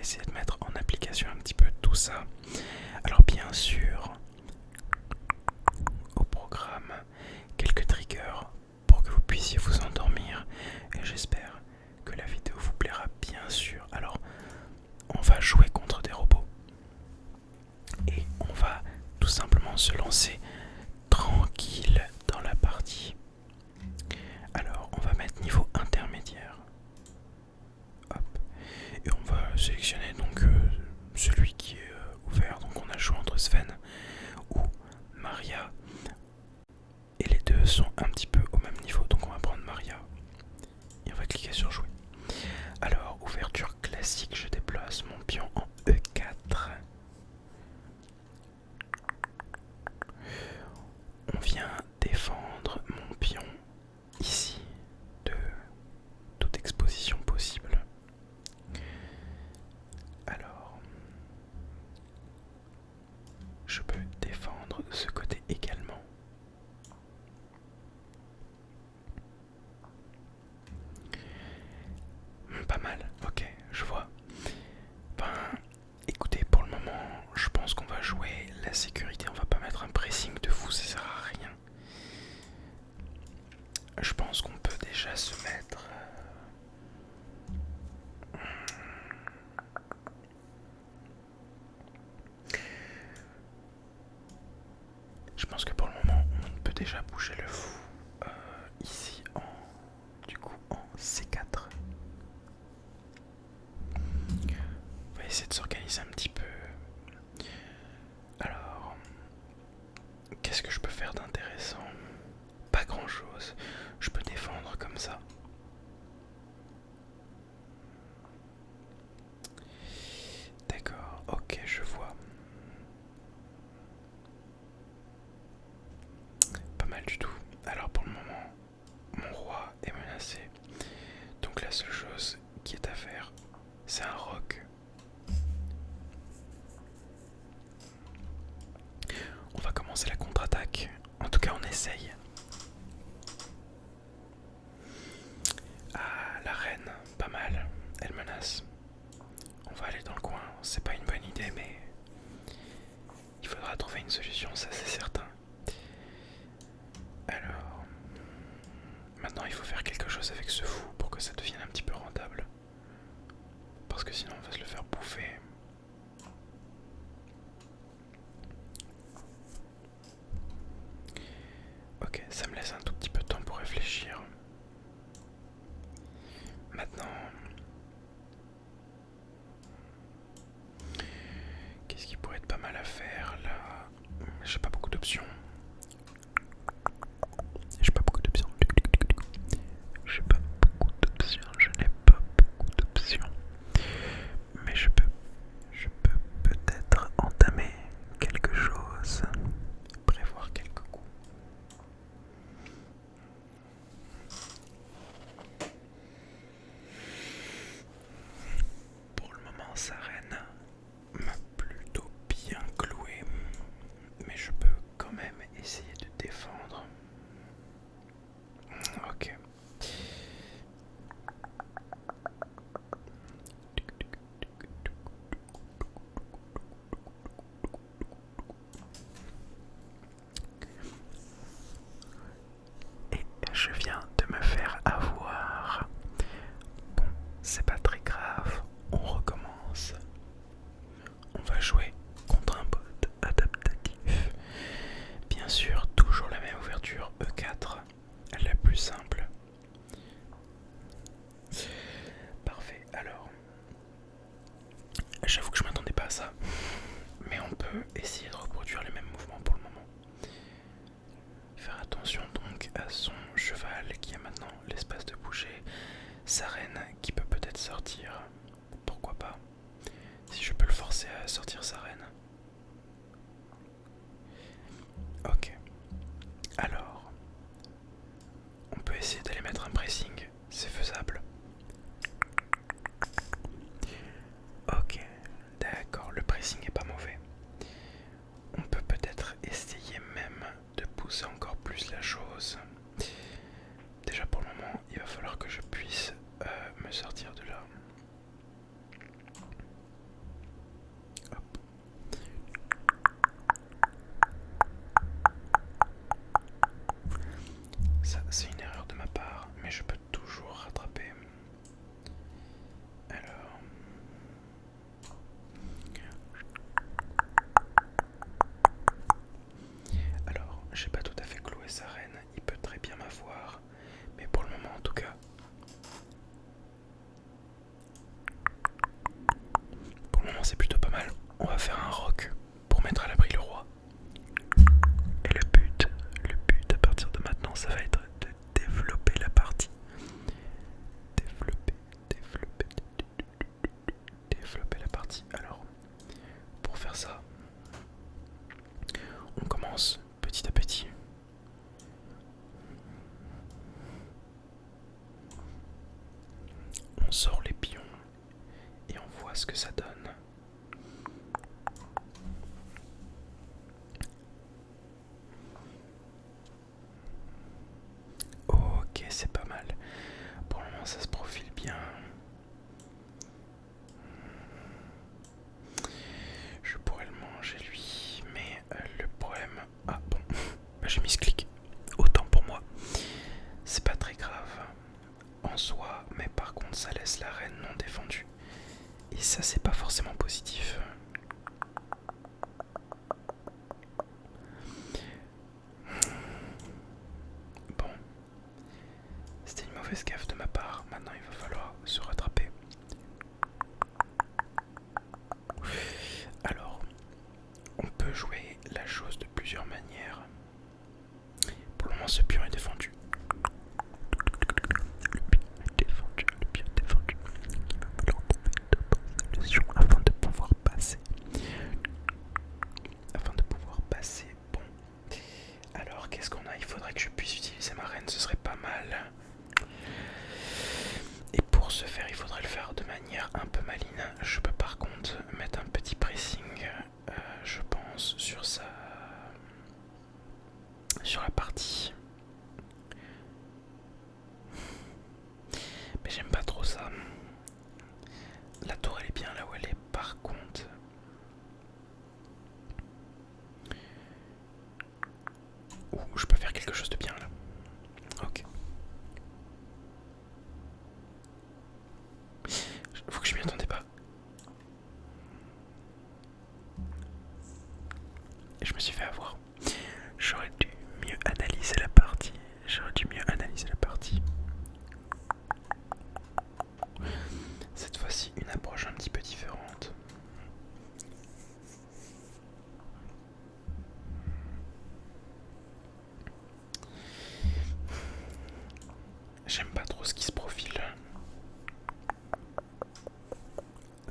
essayer de mettre en application un petit peu tout ça. Alors bien sûr, au programme, quelques triggers pour que vous puissiez vous endormir. Et j'espère que la vidéo vous plaira bien sûr. Alors, on va jouer contre des robots. Et on va tout simplement se lancer tranquille dans la partie. Alors, on va mettre niveau intermédiaire. Hop. Et on va sélectionner donc celui qui est ouvert. Donc on a le choix entre Sven ou Maria. Et les deux sont un petit peu au même niveau. Donc on va prendre Maria. Et on va cliquer sur jouer. Alors, ouverture classique, je déplace mon pion en E4. On vient défendre mon pion ici de toute exposition possible. Alors, je peux défendre de ce côté également. Pas mal, ok, je vois. Ben, écoutez, pour le moment, je pense qu'on va jouer la sécurité. On va pas mettre un pressing de fou, ça sert à rien. Je pense qu'on peut déjà se mettre... Je pense que pour le moment, on peut déjà bouger le fou ici en C4. On va essayer de s'organiser un petit peu. Alors, qu'est-ce que je peux faire d'intéressant? Pas grand-chose. Je peux défendre comme ça. D'accord, ok, je vois. Pas mal du tout. Alors pour le moment, mon roi est menacé. Donc la seule chose qui est à faire, c'est un roc. On va commencer la contre-attaque. En tout cas, on essaye. Ah, la reine, pas mal. Elle menace. On va aller dans le coin. C'est pas une bonne idée, mais il faudra trouver une solution, ça c'est certain. Alors, maintenant il faut faire quelque chose avec ce fou pour que ça devienne un petit peu rentable. Parce que sinon on va se le faire bouffer. Ok, ça me laisse un tout petit peu de temps pour réfléchir. Maintenant, qu'est-ce qui pourrait être pas mal à faire là? J'ai pas beaucoup d'options. J'ai pas beaucoup d'options. J'ai pas beaucoup d'options. Je n'ai pas beaucoup d'options. Mais je peux peut-être entamer quelque chose. Prévoir quelques coups. Pour le moment, sa reine m'a plutôt bien cloué. Mais je peux quand même essayer de défendre. Ok. Et je viens de me faire avoir. Bon, c'est pas très grave. On recommence. On va jouer contre un bot adaptatif. Bien sûr, toujours la même ouverture E4, la plus simple. Parfait, alors, j'avoue que je m'attendais pas à ça, mais on peut essayer de reproduire les mêmes mouvements pour le moment. Faire attention donc à son cheval qui a maintenant l'espace de bouger, sa reine qui peut peut-être sortir, pourquoi pas, si je peux le forcer à sortir sa reine. Ok, alors, on peut essayer d'aller mettre un pressing, c'est faisable. Ok, d'accord, le pressing est pas mauvais. On peut peut-être essayer même de pousser encore plus la chose. Déjà pour le moment, il va falloir que je puisse me sortir de là. moment c'est plutôt pas mal. On va faire un rock pour mettre à l'abri le roi. Et le but à partir de maintenant, ça va être de développer la partie. Développer la partie. Alors, pour faire ça, on commence petit à petit. On sort les pions et on voit ce que ça donne. Ok, c'est pas mal. Pour le moment, ça se profile bien. Je pourrais le manger lui, mais le problème... Ah bon, bah, j'ai mis ce clic. Autant pour moi. C'est pas très grave en soi, mais par contre ça laisse la reine non défendue. Et ça c'est pas forcément positif. Bon, c'était une mauvaise gaffe de ma part. Maintenant il va falloir se rattraper. Alors, on peut jouer la chose de plusieurs manières. Pour le moment ce pion est défendu. Le pion est défendu. Il va falloir trouver d'autres solutions afin de pouvoir passer. Bon. Alors, qu'est-ce qu'on a? Il faudrait que je puisse utiliser ma reine, ce serait pas mal. Et pour ce faire, il faudrait le faire de manière un peu maligne. Je peux par contre mettre un petit pressing, je pense, sur la partie. Mais j'aime pas trop ça. La tour elle est bien là où elle est. Par contre, je peux faire quelque chose de bien là. Ok. Faut que je m'y attendais pas. Et je me suis fait avoir. J'aurais dû mieux analyser la partie. Cette fois-ci, une approche un petit peu différente. J'aime pas trop ce qui se profile.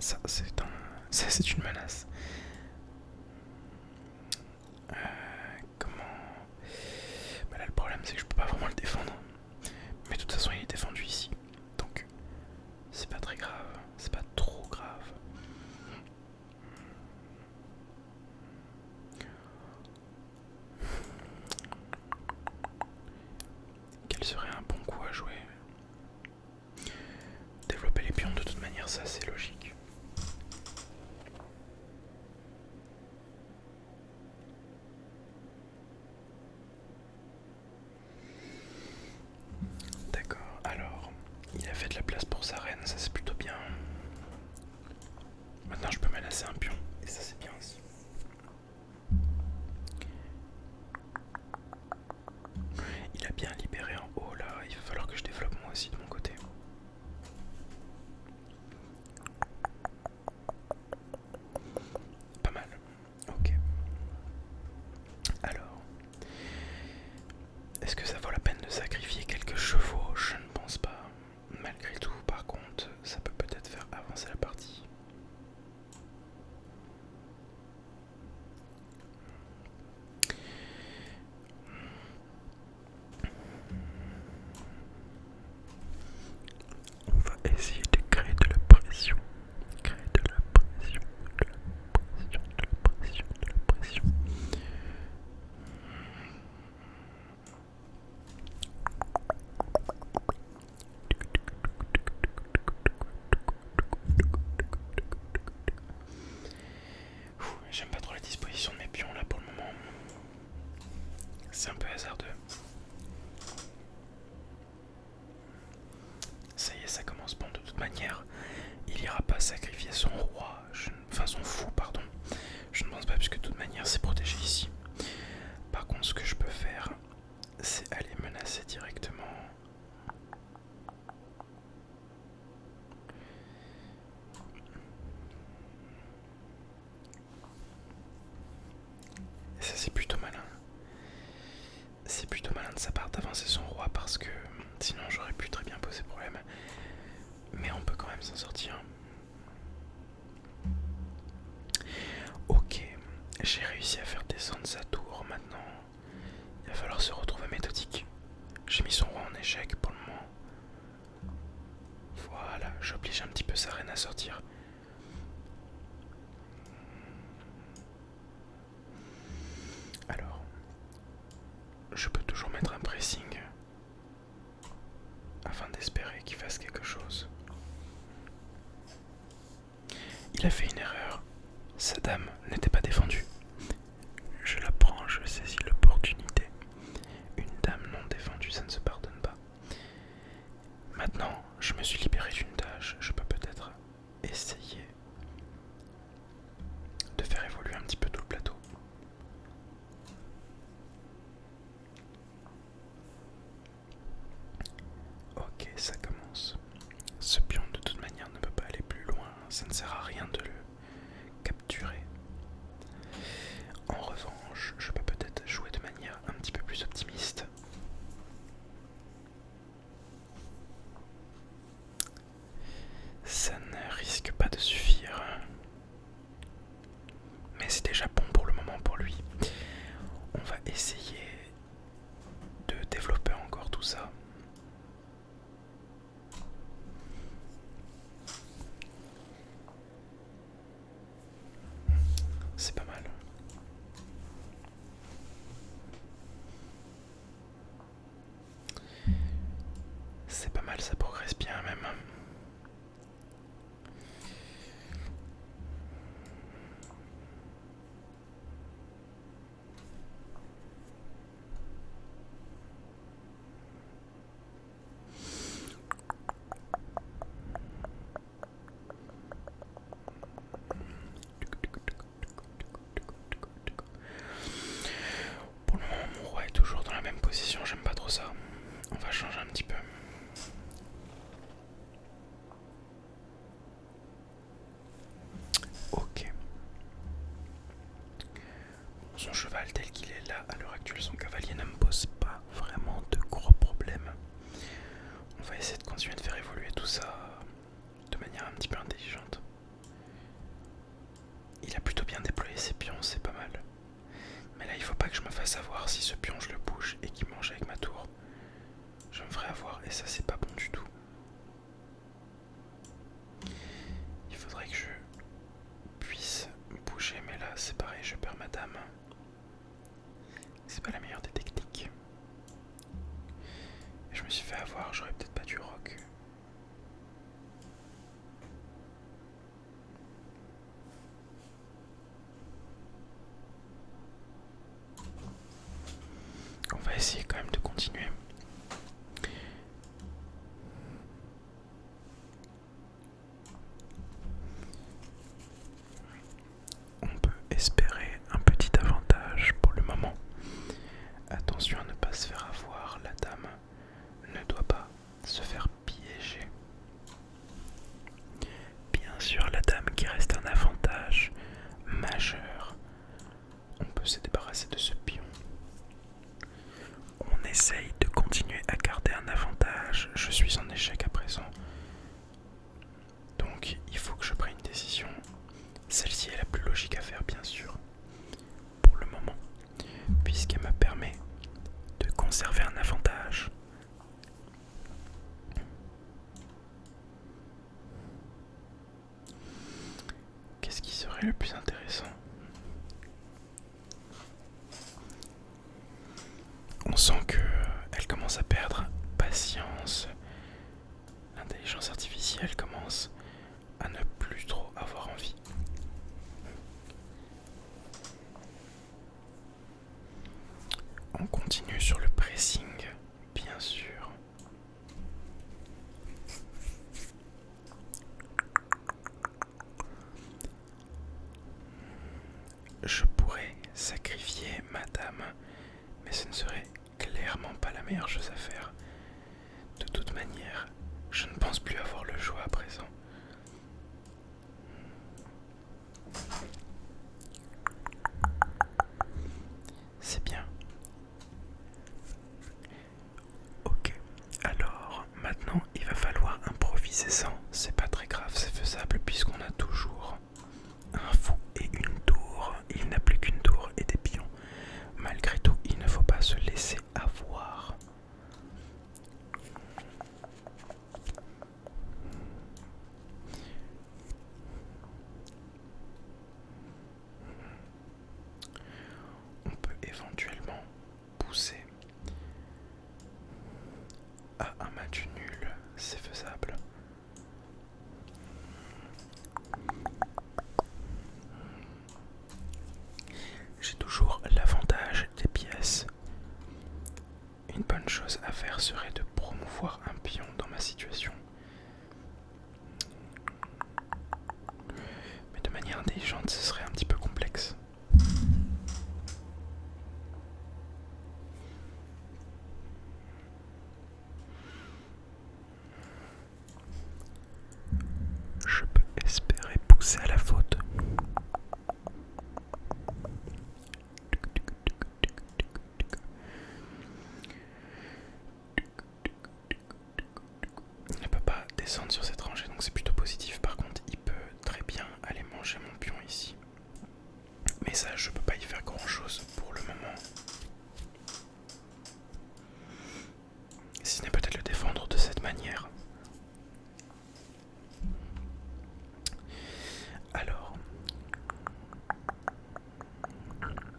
Ça, c'est une menace. Comment... Bah là, le problème, c'est que je peux pas vraiment le défendre. Mais de toute façon, il est défendu ici. Donc, c'est pas très grave. C'est pas trop grave. Quel serait un bon coup à jouer? Développer les pions de toute manière, ça c'est logique. D'accord, alors, il a fait de la place pour sa reine, ça c'est plutôt bien. Maintenant je peux menacer un pion, et ça c'est bien aussi. Il a bien libéré en haut là, il va falloir que je développe moi aussi de mon côté. Pas mal, ok. Alors, est-ce que ça vaut la peine de sacrifier quelques chevaux? Je ne pense pas. Malgré tout, par contre, ça peut peut-être faire avancer la partie. On va essayer de créer de la pression. J'aime pas trop la disposition de mes pions là pour le moment. C'est un peu hasardeux. Ça y est, ça commence bon de toute manière. Il ira pas sacrifier son roi, enfin son fou, pardon. Je ne pense pas, puisque de toute manière c'est protégé ici. Par contre, ce que je peux faire, c'est aller menacer directement. Il a fait une erreur. Sa dame n'était pas défendue. Je la prends, je saisis l'opportunité. Une dame non défendue, ça ne se pardonne pas. Maintenant, je me suis libéré d'une tâche. Je peux peut-être essayer de faire évoluer un petit peu tout le plateau. Ok, ça commence. Ce pion de toute manière ne peut pas aller plus loin, ça ne sert à rien de le capturer. En revanche, je peux peut-être jouer de manière un petit peu plus optimiste. Ça ne risque pas de suffire. Mais c'est déjà bon pour le moment pour lui. On va essayer de développer encore tout ça. C'est pas mal. C'est pas mal, ça progresse bien même. Pour le moment, mon roi est toujours dans la même position, j'aime pas trop ça. On va changer un petit peu. Ok. Son cheval tel qu'il est là, à l'heure actuelle, son cavalier ne me pose pas vraiment de gros problèmes. On va essayer de continuer de faire évoluer tout ça de manière un petit peu intelligente. Il a plutôt bien déployé ses pions, c'est pas mal. Mais là, il faut pas que je me fasse avoir si ce pion je le bouge et qu'il mange avec ma tour. Je me ferai avoir et ça, c'est pas bon du tout. Il faudrait que je puisse bouger, mais là, c'est pareil, je perds ma dame. C'est pas la meilleure des techniques. Et je me suis fait avoir, j'aurais peut-être pas dû rock. On va essayer quand même de continuer. On peut espérer un petit avantage pour le moment. Attention à ne pas se faire avoir, la dame ne doit pas se faire piéger. Bien sûr, la dame qui reste un avantage majeur. On peut se débarrasser de ce pion. On essaye de continuer à garder un avantage. Je suis en échec à présent. Donc il faut que je prenne une décision. Celle-ci est la plus logique à faire, bien sûr, pour le moment, puisqu'elle me permet de conserver un avantage. Qu'est-ce qui serait le plus intéressant? On sent qu'elle commence à perdre patience. L'intelligence artificielle commence à ne plus trop avoir envie. On continue sur le pressing, bien sûr. Je pourrais sacrifier ma dame, mais ce ne serait clairement pas la meilleure chose à faire. De toute manière, je ne pense plus avoir le choix à présent. C'est bien. Ok, alors maintenant il va falloir improviser sans. C'est pas très grave, c'est faisable puisqu'on a toujours un fou et une tour. Il n'a plus qu'une tour et des pions. Malgré tout, il ne faut pas se laisser avoir. intelligente, ce serait un petit peu complexe. Je peux espérer pousser à la faute. Il ne peut pas descendre sur cette rangée, donc c'est plutôt positif. Par contre, il peut très bien aller manger mon pion ici. Mais ça, je peux pas y faire grand chose pour le moment. Si ce n'est peut-être le défendre de cette manière. Alors,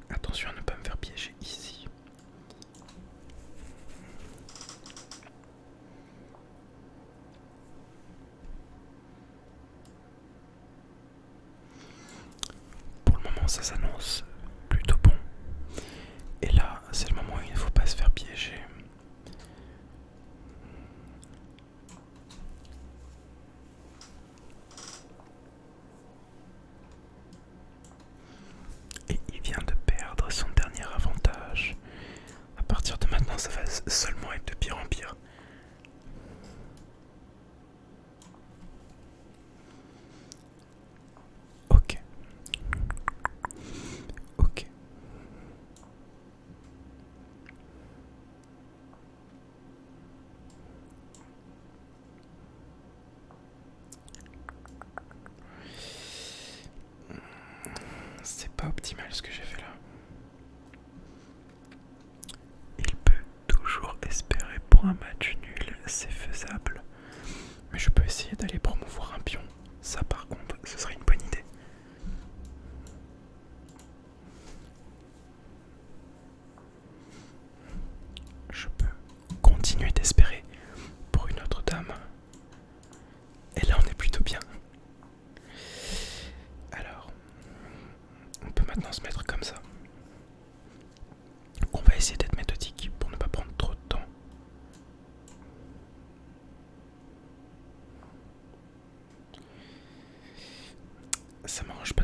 attention à ne pas me faire piéger ici. Pour le moment, ça s'annonce plutôt bon. Et là, c'est le moment où il ne faut pas se faire piéger. Et il vient de perdre son dernier avantage. À partir de maintenant, ça va seulement être de pire en pire. Ok. Ok. C'est pas optimal ce que j'ai fait là. Il peut toujours espérer pour un match nul, c'est faisable. Mais je peux essayer d'aller promouvoir un pion. Ça par contre, ce serait une bonne idée. Je peux continuer d'espérer pour une autre dame. Et là on est plutôt bien. Alors, on peut maintenant se mettre comme ça. On va essayer d'être méthodique pour ne pas prendre trop de temps. Ça m'arrange pas